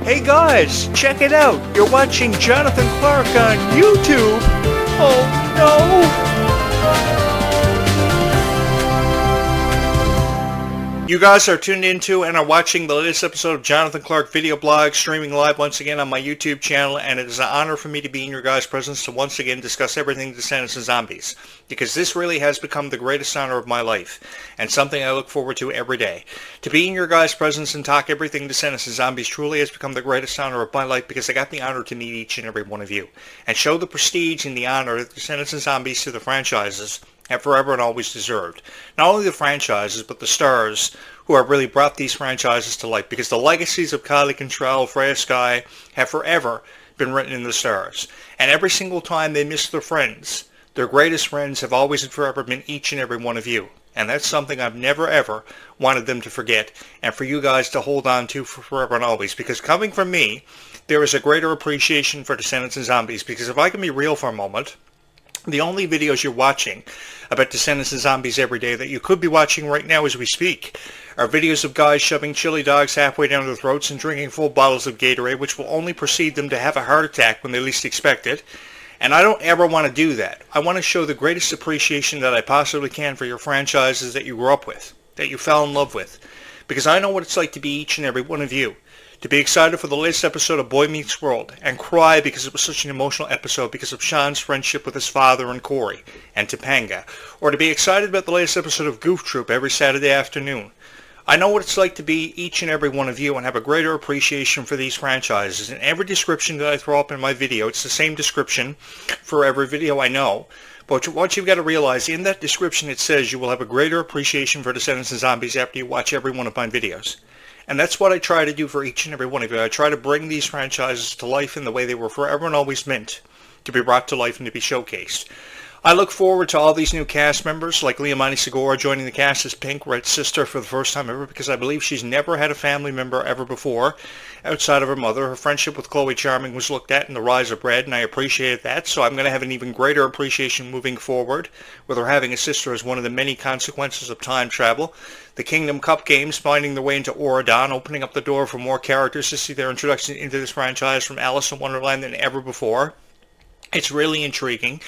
Hey guys, check it out. You're watching Jonathan Clarke on YouTube. Oh no! You guys are tuned into and are watching the latest episode of Jonathan Clarke Video Blog, streaming live once again on my YouTube channel, and it is an honor for me to be in your guys' presence to once again discuss everything Descendants and Zombies, because this really has become the greatest honor of my life, and something I look forward to every day. To be in your guys' presence and talk everything Descendants and Zombies truly has become the greatest honor of my life, because I got the honor to meet each and every one of you, and show the prestige and the honor that Descendants and Zombies to the franchises have forever and always deserved. Not only the franchises, but the stars who have really brought these franchises to life, because the legacies of Kylie Contrell, Freya Sky have forever been written in the stars. And every single time they miss their friends, their greatest friends have always and forever been each and every one of you. And that's something I've never ever wanted them to forget, and for you guys to hold on to for forever and always. Because coming from me, there is a greater appreciation for Descendants and Zombies, because if I can be real for a moment, the only videos you're watching about Descendants and Zombies every day that you could be watching right now as we speak are videos of guys shoving chili dogs halfway down their throats and drinking full bottles of Gatorade, which will only precede them to have a heart attack when they least expect it. And I don't ever want to do that. I want to show the greatest appreciation that I possibly can for your franchises that you grew up with, that you fell in love with. Because I know what it's like to be each and every one of you. To be excited for the latest episode of Boy Meets World and cry because it was such an emotional episode because of Sean's friendship with his father and Corey and Topanga. Or to be excited about the latest episode of Goof Troop every Saturday afternoon. I know what it's like to be each and every one of you and have a greater appreciation for these franchises. In every description that I throw up in my video, it's the same description for every video I know. But what you've got to realize, in that description it says you will have a greater appreciation for Descendants and Zombies after you watch every one of my videos. And that's what I try to do for each and every one of you. I try to bring these franchises to life in the way they were forever and always meant to be brought to life and to be showcased. I look forward to all these new cast members, like Leomani Segura joining the cast as Pink, Red's sister, for the first time ever, because I believe she's never had a family member ever before outside of her mother. Her friendship with Chloe Charming was looked at in The Rise of Red, and I appreciated that, so I'm going to have an even greater appreciation moving forward, with her having a sister as one of the many consequences of time travel. The Kingdom Cup games finding their way into Oradon, opening up the door for more characters to see their introduction into this franchise from Alice in Wonderland than ever before. It's really intriguing,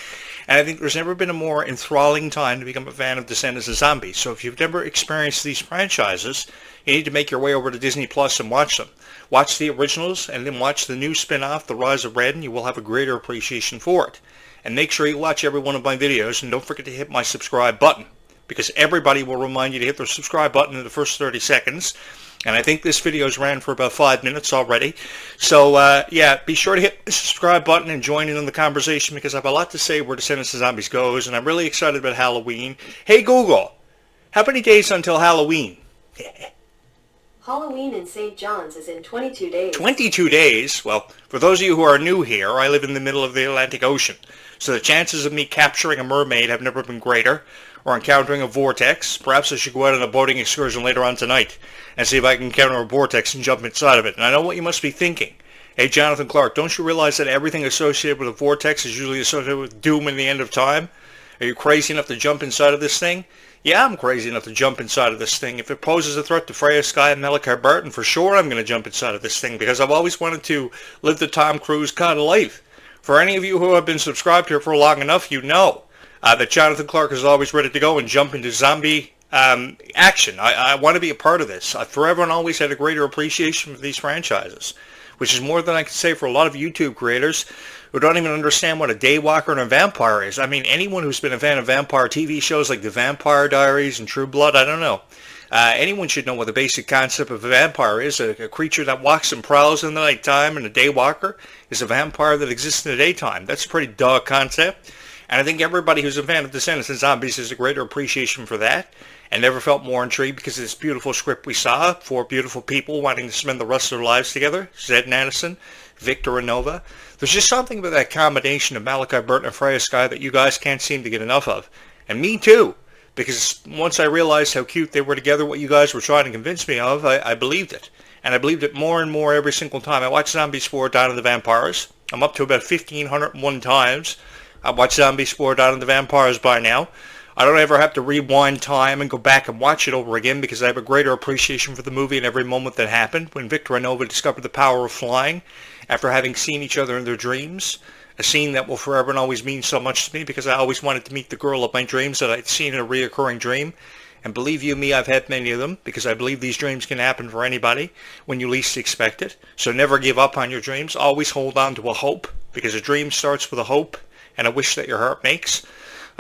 and I think there's never been a more enthralling time to become a fan of Descendants and Zombies. So if you've never experienced these franchises, you need to make your way over to Disney Plus and watch them. Watch the originals and then watch the new spin-off, The Rise of Red, and you will have a greater appreciation for it. And make sure you watch every one of my videos, and don't forget to hit my subscribe button, because everybody will remind you to hit the subscribe button in the first 30 seconds. And I think this video's ran for about 5 minutes already. So, yeah, be sure to hit the subscribe button and join in on the conversation, because I have a lot to say where Descendants and Zombies goes, and I'm really excited about Halloween. Hey, Google, how many days until Halloween? Halloween in St. John's is in 22 days. 22 days? Well, for those of you who are new here, I live in the middle of the Atlantic Ocean, so the chances of me capturing a mermaid have never been greater, or encountering a vortex. Perhaps I should go out on a boating excursion later on tonight and see if I can encounter a vortex and jump inside of it. And I know what you must be thinking. Hey, Jonathan Clarke, don't you realize that everything associated with a vortex is usually associated with doom and the end of time? Are you crazy enough to jump inside of this thing? Yeah, I'm crazy enough to jump inside of this thing. If it poses a threat to Freya Sky and Malachi Barton, for sure I'm going to jump inside of this thing, because I've always wanted to live the Tom Cruise kind of life. For any of you who have been subscribed here for long enough, you know that Jonathan Clarke is always ready to go and jump into zombie action. I want to be a part of this. I've forever and always had a greater appreciation for these franchises, which is more than I can say for a lot of YouTube creators who don't even understand what a daywalker and a vampire is. I mean, anyone who's been a fan of vampire TV shows like The Vampire Diaries and True Blood, I don't know. Anyone should know what the basic concept of a vampire is. A creature that walks and prowls in the nighttime, and a daywalker is a vampire that exists in the daytime. That's a pretty dull concept. And I think everybody who's a fan of Descendants and Zombies has a greater appreciation for that, and never felt more intrigued because of this beautiful script we saw. 4 beautiful people wanting to spend the rest of their lives together. Zed and Addison, Victor and Nova. There's just something about that combination of Malachi Burton and Freya Sky that you guys can't seem to get enough of. And me too, because once I realized how cute they were together, what you guys were trying to convince me of, I believed it. And I believed it more and more every single time. I watched Zombie Sport Down of the Vampires. I'm up to about 1,501 times. I've watched Zombie Sport Down of the Vampires by now. I don't ever have to rewind time and go back and watch it over again because I have a greater appreciation for the movie and every moment that happened when Victor and Nova discovered the power of flying after having seen each other in their dreams. A scene that will forever and always mean so much to me because I always wanted to meet the girl of my dreams that I'd seen in a reoccurring dream. And believe you me, I've had many of them because I believe these dreams can happen for anybody when you least expect it. So never give up on your dreams. Always hold on to a hope because a dream starts with a hope and a wish that your heart makes.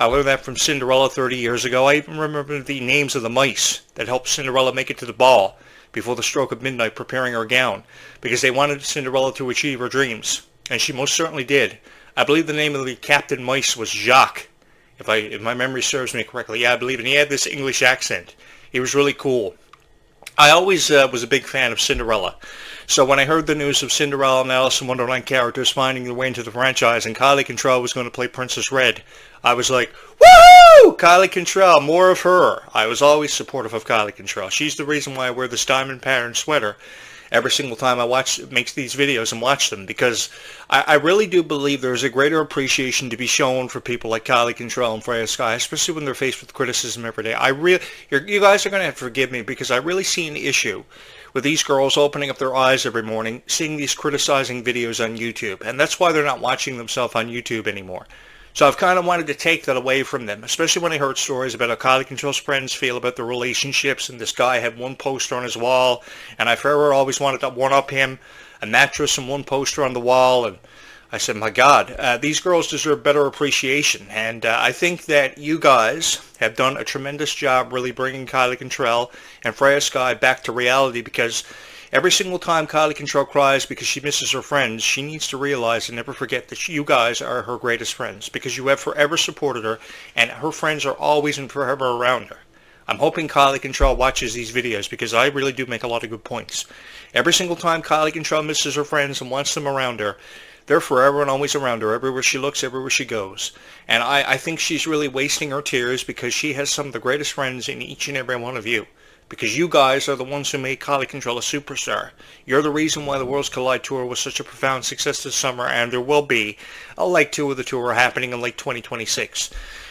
I learned that from Cinderella 30 years ago. I even remember the names of the mice that helped Cinderella make it to the ball before the stroke of midnight preparing her gown because they wanted Cinderella to achieve her dreams. And she most certainly did. I believe the name of the captain mice was Jacques, if my memory serves me correctly. Yeah, I believe, and he had this English accent. He was really cool. I always was a big fan of Cinderella. So when I heard the news of Cinderella and Alice in Wonderland characters finding their way into the franchise and Kylie Cantrell was going to play Princess Red, I was like, woohoo! Kylie Cantrell, more of her. I was always supportive of Kylie Cantrell. She's the reason why I wear this diamond pattern sweater every single time I makes these videos and watch them, because I really do believe there's a greater appreciation to be shown for people like Kylie Cantrell and Freya Sky, especially when they're faced with criticism every day. You guys are going to have to forgive me because I really see an issue with these girls opening up their eyes every morning, seeing these criticizing videos on YouTube, and that's why they're not watching themselves on YouTube anymore. So I've kind of wanted to take that away from them, especially when I heard stories about how Kylie Cantrell's friends feel about their relationships, and this guy had one poster on his wall, and I forever always wanted to one-up him, a mattress and one poster on the wall, and I said, my God, these girls deserve better appreciation, and I think that you guys have done a tremendous job really bringing Kylie Cantrell and Freya Sky back to reality, because every single time Kylie Cantrell cries because she misses her friends, she needs to realize and never forget that you guys are her greatest friends because you have forever supported her and her friends are always and forever around her. I'm hoping Kylie Cantrell watches these videos because I really do make a lot of good points. Every single time Kylie Cantrell misses her friends and wants them around her, they're forever and always around her, everywhere she looks, everywhere she goes. And I think she's really wasting her tears because she has some of the greatest friends in each and every one of you. Because you guys are the ones who made Kylie Cantrell a superstar. You're the reason why the Worlds Collide Tour was such a profound success this summer, and there will be a leg 2 of the tour happening in late 2026,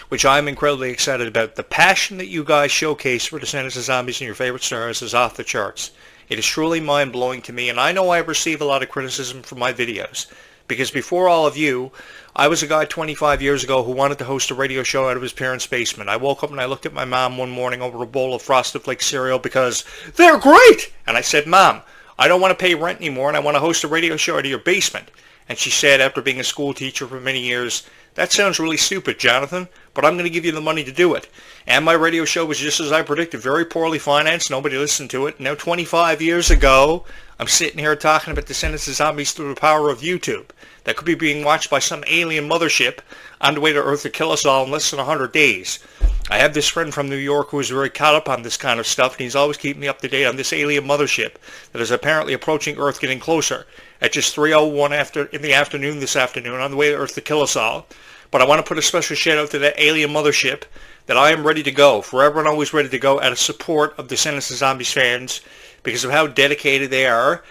which I'm incredibly excited about. The passion that you guys showcase for Descendants of Zombies and your favorite stars is off the charts. It is truly mind-blowing to me, and I know I receive a lot of criticism for my videos. Because before all of you, I was a guy 25 years ago who wanted to host a radio show out of his parents' basement. I woke up and I looked at my mom one morning over a bowl of Frosted Flakes cereal because they're great! And I said, Mom, I don't want to pay rent anymore and I want to host a radio show out of your basement. And she said, after being a school teacher for many years, that sounds really stupid, Jonathan, but I'm going to give you the money to do it. And my radio show was just as I predicted, very poorly financed. Nobody listened to it. Now, 25 years ago, I'm sitting here talking about Descendants of Zombies through the power of YouTube. That could be being watched by some alien mothership on the way to Earth to kill us all in less than 100 days. I have this friend from New York who is very caught up on this kind of stuff, and he's always keeping me up to date on this alien mothership that is apparently approaching Earth, getting closer at just 3:01 in the afternoon this afternoon on the way to Earth to kill us all. But I want to put a special shout out to that alien mothership that I am ready to go, forever and always ready to go, out of support of Descendants of Zombies fans because of how dedicated they are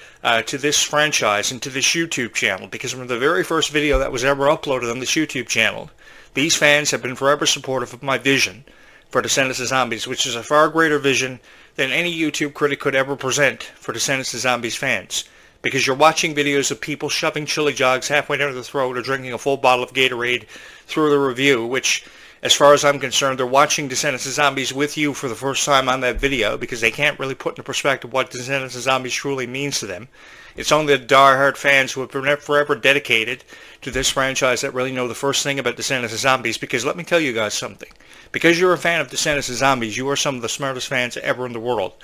to this franchise and to this YouTube channel. Because from the very first video that was ever uploaded on this YouTube channel, these fans have been forever supportive of my vision for Descendants of Zombies, which is a far greater vision than any YouTube critic could ever present for Descendants of Zombies fans. Because you're watching videos of people shoving chili jogs halfway down their throat or drinking a full bottle of Gatorade through the review, which, as far as I'm concerned, they're watching Descendants of Zombies with you for the first time on that video because they can't really put into perspective what Descendants of Zombies truly means to them. It's only the diehard fans who have been forever dedicated to this franchise that really know the first thing about Descendants of Zombies, because let me tell you guys something. Because you're a fan of Descendants of Zombies, you are some of the smartest fans ever in the world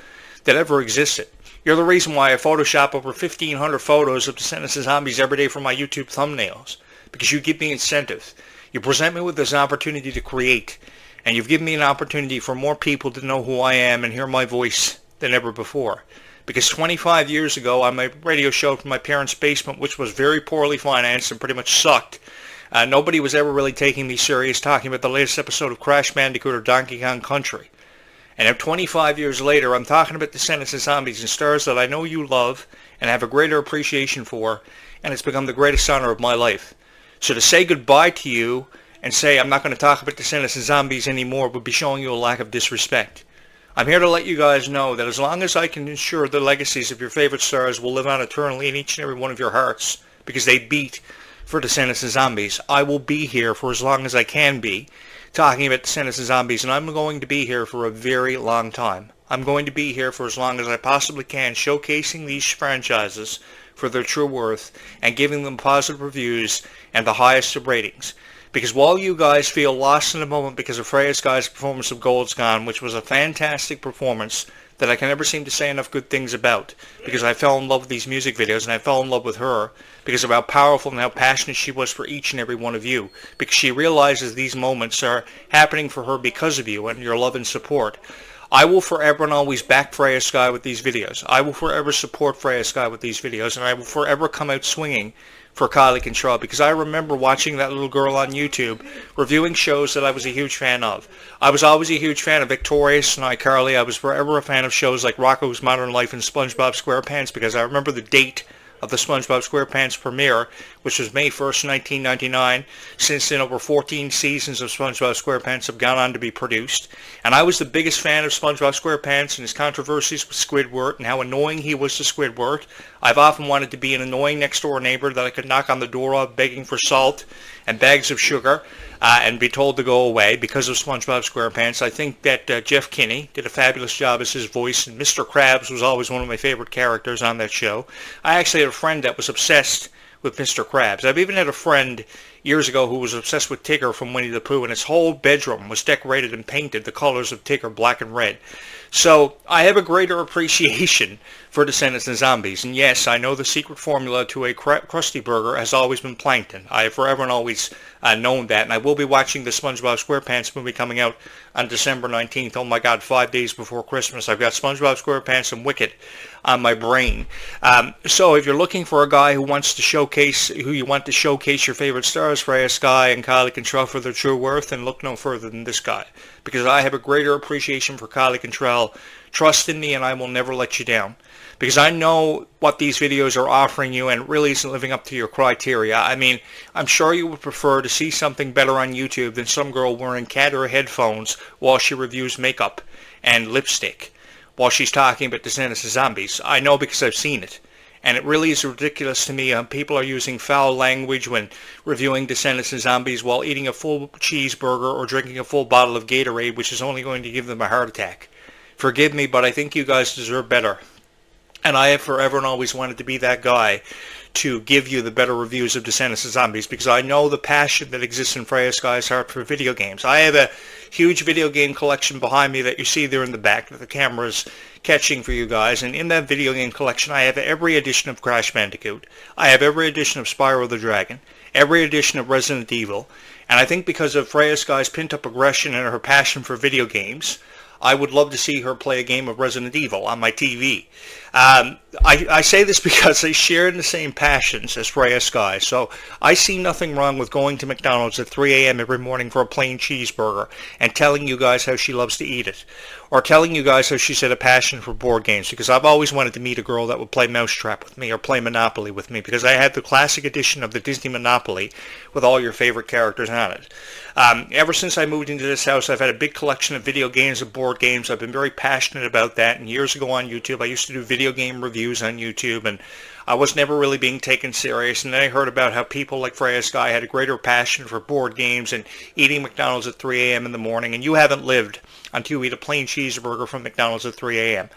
that ever existed. You're the reason why I Photoshop over 1,500 photos of Descendants of Zombies every day for my YouTube thumbnails, because you give me incentive. You present me with this opportunity to create, and you've given me an opportunity for more people to know who I am and hear my voice than ever before. Because 25 years ago, on my radio show from my parents' basement, which was very poorly financed and pretty much sucked, nobody was ever really taking me serious talking about the latest episode of Crash Bandicoot or Donkey Kong Country. And now 25 years later, I'm talking about Descendants of Zombies and stars that I know you love and have a greater appreciation for, and it's become the greatest honor of my life. So to say goodbye to you and say I'm not going to talk about Descendants and Zombies anymore would be showing you a lack of disrespect. I'm here to let you guys know that as long as I can ensure the legacies of your favorite stars will live on eternally in each and every one of your hearts, because they beat for Descendants and Zombies, I will be here for as long as I can be, talking about Descendants and Zombies, and I'm going to be here for a very long time. I'm going to be here for as long as I possibly can, showcasing these franchises for their true worth and giving them positive reviews and the highest of ratings. Because while you guys feel lost in the moment because of Freya Sky's performance of Gold's Gone, which was a fantastic performance that I can never seem to say enough good things about, because I fell in love with these music videos and I fell in love with her because of how powerful and how passionate she was for each and every one of you, because she realizes these moments are happening for her because of you and your love and support. I will forever and always back Freya Sky with these videos. I will forever support Freya Sky with these videos, and I will forever come out swinging for Kylie Control, because I remember watching that little girl on YouTube reviewing shows that I was a huge fan of. I was always a huge fan of Victorious and iCarly. I was forever a fan of shows like Rocko's Modern Life and SpongeBob SquarePants, because I remember the date of the SpongeBob SquarePants premiere, which was May 1st, 1999. Since then, over 14 seasons of SpongeBob SquarePants have gone on to be produced. And I was the biggest fan of SpongeBob SquarePants and his controversies with Squidward and how annoying he was to Squidward. I've often wanted to be an annoying next-door neighbor that I could knock on the door of begging for salt and bags of sugar and be told to go away because of SpongeBob SquarePants. I think that Jeff Kinney did a fabulous job as his voice, and Mr. Krabs was always one of my favorite characters on that show. I actually had a friend that was obsessed with Mr. Krabs. I've even had a friend years ago who was obsessed with Tigger from Winnie the Pooh, and his whole bedroom was decorated and painted the colors of Tigger, black and red. So I have a greater appreciation for Descendants and Zombies. And yes, I know the secret formula to a Krusty Burger has always been plankton. I have forever and always known that. And I will be watching the SpongeBob SquarePants movie coming out on December 19th. Oh my God, 5 days before Christmas. I've got SpongeBob SquarePants and Wicked on my brain. So if you're looking for a guy who you want to showcase your favorite stars, Freya Sky and Kylie Control, for their true worth, then look no further than this guy. Because I have a greater appreciation for Kylie Control. Trust in me and I will never let you down. Because I know what these videos are offering you, and it really isn't living up to your criteria. I mean, I'm sure you would prefer to see something better on YouTube than some girl wearing cat ear headphones while she reviews makeup and lipstick while she's talking about Descendants and Zombies. I know because I've seen it. And it really is ridiculous to me. People are using foul language when reviewing Descendants and Zombies while eating a full cheeseburger or drinking a full bottle of Gatorade, which is only going to give them a heart attack. Forgive me, but I think you guys deserve better. And I have forever and always wanted to be that guy to give you the better reviews of Descendants and Zombies, because I know the passion that exists in Freya Sky's heart for video games. I have a huge video game collection behind me that you see there in the back that the camera's catching for you guys, and in that video game collection I have every edition of Crash Bandicoot. I have every edition of Spyro the Dragon, every edition of Resident Evil, and I think because of Freya Sky's pent-up aggression and her passion for video games, I would love to see her play a game of Resident Evil on my TV. I say this because they share in the same passions as Freya Sky, so I see nothing wrong with going to McDonald's at 3 a.m. every morning for a plain cheeseburger and telling you guys how she loves to eat it, or telling you guys how she's had a passion for board games, because I've always wanted to meet a girl that would play Mousetrap with me or play Monopoly with me, because I had the classic edition of the Disney Monopoly with all your favorite characters on it. Ever since I moved into this house, I've had a big collection of video games and board games. I've been very passionate about that, and years ago on YouTube, I used to do video game reviews on YouTube, and I was never really being taken serious, and then I heard about how people like Freya Sky had a greater passion for board games and eating McDonald's at 3 a.m. in the morning, and you haven't lived until you eat a plain cheeseburger from McDonald's at 3 a.m.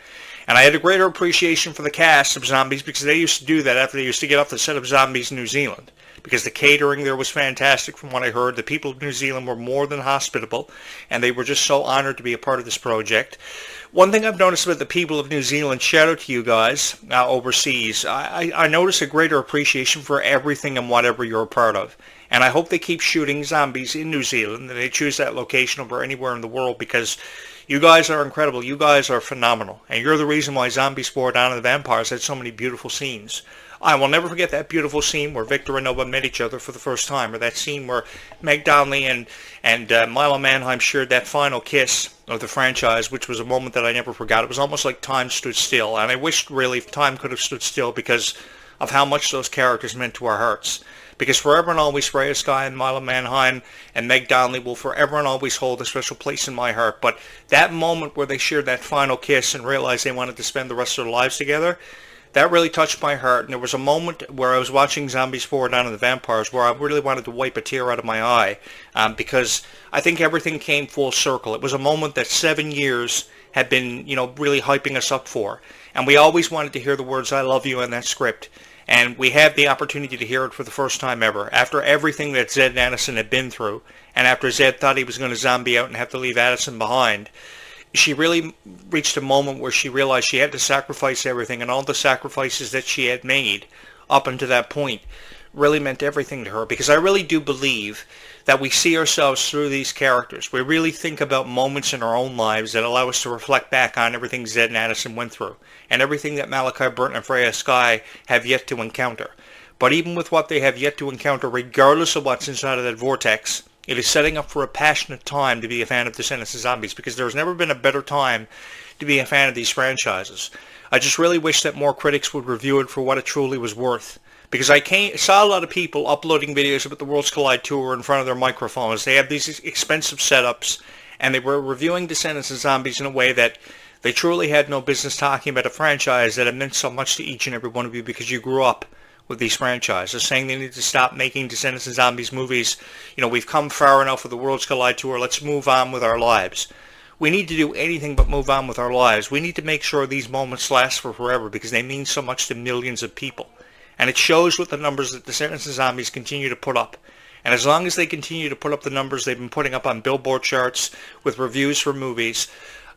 And I had a greater appreciation for the cast of Zombies, because they used to do that after they used to get off the set of Zombies in New Zealand, because the catering there was fantastic from what I heard. The people of New Zealand were more than hospitable, and they were just so honored to be a part of this project. One thing I've noticed about the people of New Zealand, shout out to you guys overseas, I notice a greater appreciation for everything and whatever you're a part of. And I hope they keep shooting Zombies in New Zealand, and they choose that location over anywhere in the world, because you guys are incredible. You guys are phenomenal. And you're the reason why Zombie Sport Down of the Vampires had so many beautiful scenes. I will never forget that beautiful scene where Victor and Nova met each other for the first time, or that scene where Meg Donnelly and Milo Manheim shared that final kiss of the franchise, which was a moment that I never forgot. It was almost like time stood still, and I wished really time could have stood still, because of how much those characters meant to our hearts. Because forever and always, Freya Skye and Mila Manheim and Meg Donnelly will forever and always hold a special place in my heart. But that moment where they shared that final kiss and realized they wanted to spend the rest of their lives together, that really touched my heart. And there was a moment where I was watching Zombies 4 Down of the Vampires where I really wanted to wipe a tear out of my eye, because I think everything came full circle. It was a moment that 7 years had been, really hyping us up for. And we always wanted to hear the words, "I love you," in that script. And we had the opportunity to hear it for the first time ever. After everything that Zed and Addison had been through, and after Zed thought he was going to zombie out and have to leave Addison behind, she really reached a moment where she realized she had to sacrifice everything, and all the sacrifices that she had made up until that point really meant everything to her. Because I really do believe that we see ourselves through these characters. We really think about moments in our own lives that allow us to reflect back on everything Zed and Addison went through, and everything that Malachi Burton and Freya Skye have yet to encounter. But even with what they have yet to encounter, regardless of what's inside of that vortex, it is setting up for a passionate time to be a fan of Descendants of Zombies, because there's never been a better time to be a fan of these franchises. I just really wish that more critics would review it for what it truly was worth. Because I saw a lot of people uploading videos about the Worlds Collide tour in front of their microphones. They have these expensive setups, and they were reviewing Descendants of Zombies in a way that they truly had no business talking about a franchise that had meant so much to each and every one of you because you grew up with these franchises, saying they need to stop making Descendants of Zombies movies. We've come far enough with the Worlds Collide tour. Let's move on with our lives. We need to do anything but move on with our lives. We need to make sure these moments last for forever because they mean so much to millions of people. And it shows with the numbers that Descendants of Zombies continue to put up. And as long as they continue to put up the numbers they've been putting up on Billboard charts with reviews for movies,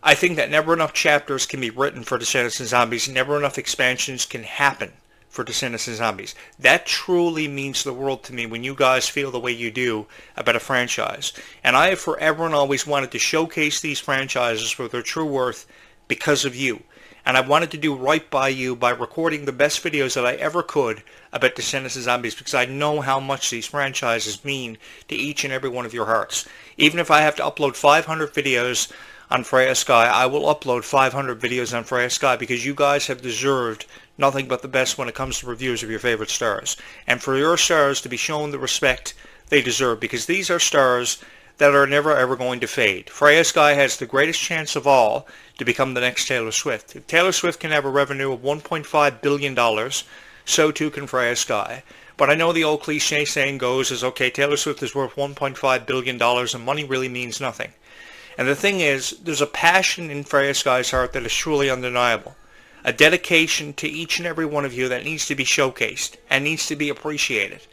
I think that never enough chapters can be written for Descendants of Zombies. Never enough expansions can happen for Descendants of Zombies. That truly means the world to me when you guys feel the way you do about a franchise. And I have forever and always wanted to showcase these franchises for their true worth because of you. And I wanted to do right by you by recording the best videos that I ever could about Descendants of Zombies, because I know how much these franchises mean to each and every one of your hearts. Even if I have to upload 500 videos on Freya Skye, I will upload 500 videos on Freya Skye, because you guys have deserved nothing but the best when it comes to reviews of your favorite stars. And for your stars to be shown the respect they deserve, because these are stars that are never ever going to fade. Freya Skye has the greatest chance of all to become the next Taylor Swift. If Taylor Swift can have a revenue of $1.5 billion, so too can Freya Skye. But I know the old cliche saying goes is, okay, Taylor Swift is worth $1.5 billion and money really means nothing. And the thing is, there's a passion in Freya Skye's heart that is truly undeniable. A dedication to each and every one of you that needs to be showcased and needs to be appreciated.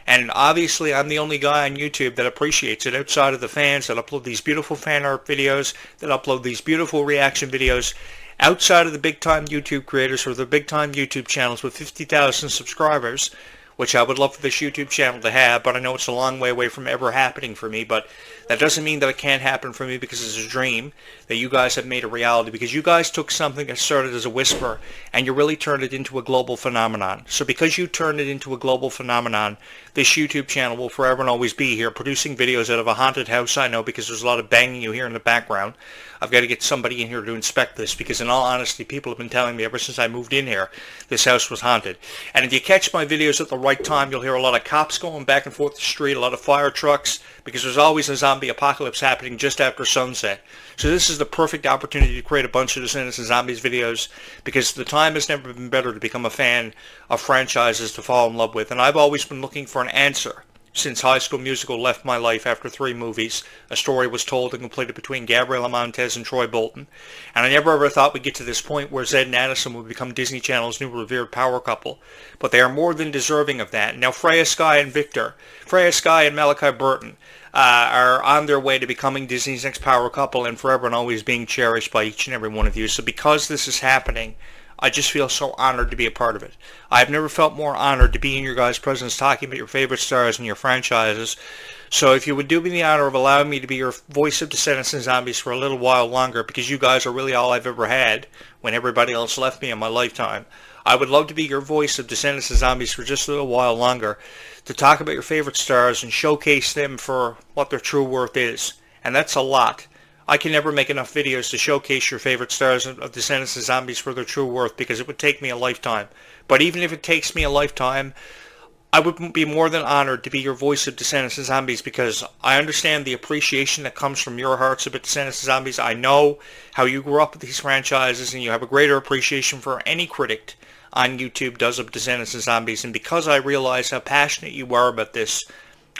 And obviously, I'm the only guy on YouTube that appreciates it outside of the fans that upload these beautiful fan art videos, that upload these beautiful reaction videos, outside of the big-time YouTube creators or the big-time YouTube channels with 50,000 subscribers, which I would love for this YouTube channel to have, but I know it's a long way away from ever happening for me. But that doesn't mean that it can't happen for me, because it's a dream that you guys have made a reality, because you guys took something that started as a whisper and you really turned it into a global phenomenon. So because you turned it into a global phenomenon, this YouTube channel will forever and always be here producing videos out of a haunted house. I know, because there's a lot of banging you hear in the background. I've got to get somebody in here to inspect this, because in all honesty, people have been telling me ever since I moved in here, this house was haunted. And if you catch my videos at the right time, you'll hear a lot of cops going back and forth the street, a lot of fire trucks, because there's always a zombie apocalypse happening just after sunset. So this is the perfect opportunity to create a bunch of Descendants of Zombies videos, because the time has never been better to become a fan of franchises to fall in love with. And I've always been looking for an answer since High School Musical left my life after 3 movies. A story was told and completed between Gabriela Montez and Troy Bolton. And I never ever thought we'd get to this point where Zed and Addison would become Disney Channel's new revered power couple. But they are more than deserving of that. Now Freya Skye and Malachi Burton are on their way to becoming Disney's next power couple and forever and always being cherished by each and every one of you. So because this is happening, I just feel so honored to be a part of it. I've never felt more honored to be in your guys' presence talking about your favorite stars and your franchises. So if you would do me the honor of allowing me to be your voice of Descendants and Zombies for a little while longer, because you guys are really all I've ever had when everybody else left me in my lifetime, I would love to be your voice of Descendants and Zombies for just a little while longer, to talk about your favorite stars and showcase them for what their true worth is. And that's a lot. I can never make enough videos to showcase your favorite stars of Descendants and Zombies for their true worth because it would take me a lifetime. But even if it takes me a lifetime, I would be more than honored to be your voice of Descendants and Zombies because I understand the appreciation that comes from your hearts about Descendants and Zombies. I know how you grew up with these franchises and you have a greater appreciation for any critic on YouTube does of Descendants and Zombies. And because I realize how passionate you are about this,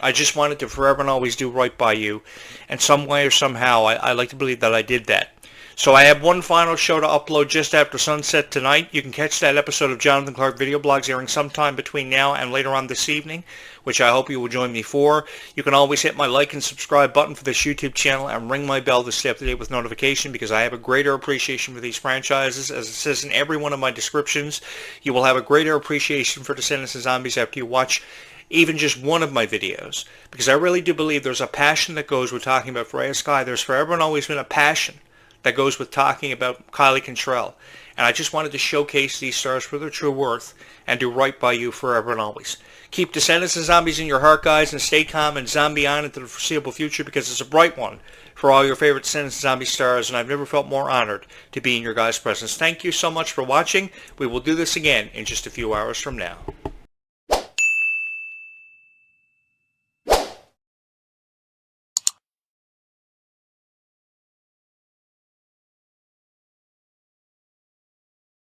I just wanted to forever and always do right by you. And some way or somehow, I like to believe that I did that. So I have one final show to upload just after sunset tonight. You can catch that episode of Jonathan Clarke Video Blogs airing sometime between now and later on this evening, which I hope you will join me for. You can always hit my like and subscribe button for this YouTube channel and ring my bell to stay up to date with notification because I have a greater appreciation for these franchises. As it says in every one of my descriptions, you will have a greater appreciation for Descendants and Zombies after you watch even just one of my videos. Because I really do believe there's a passion that goes with talking about Freya Sky. There's forever and always been a passion that goes with talking about Kylie Cantrell. And I just wanted to showcase these stars for their true worth and do right by you forever and always. Keep Descendants and Zombies in your heart, guys, and stay calm and zombie on into the foreseeable future because it's a bright one for all your favorite Descendants and Zombie stars, and I've never felt more honored to be in your guys' presence. Thank you so much for watching. We will do this again in just a few hours from now.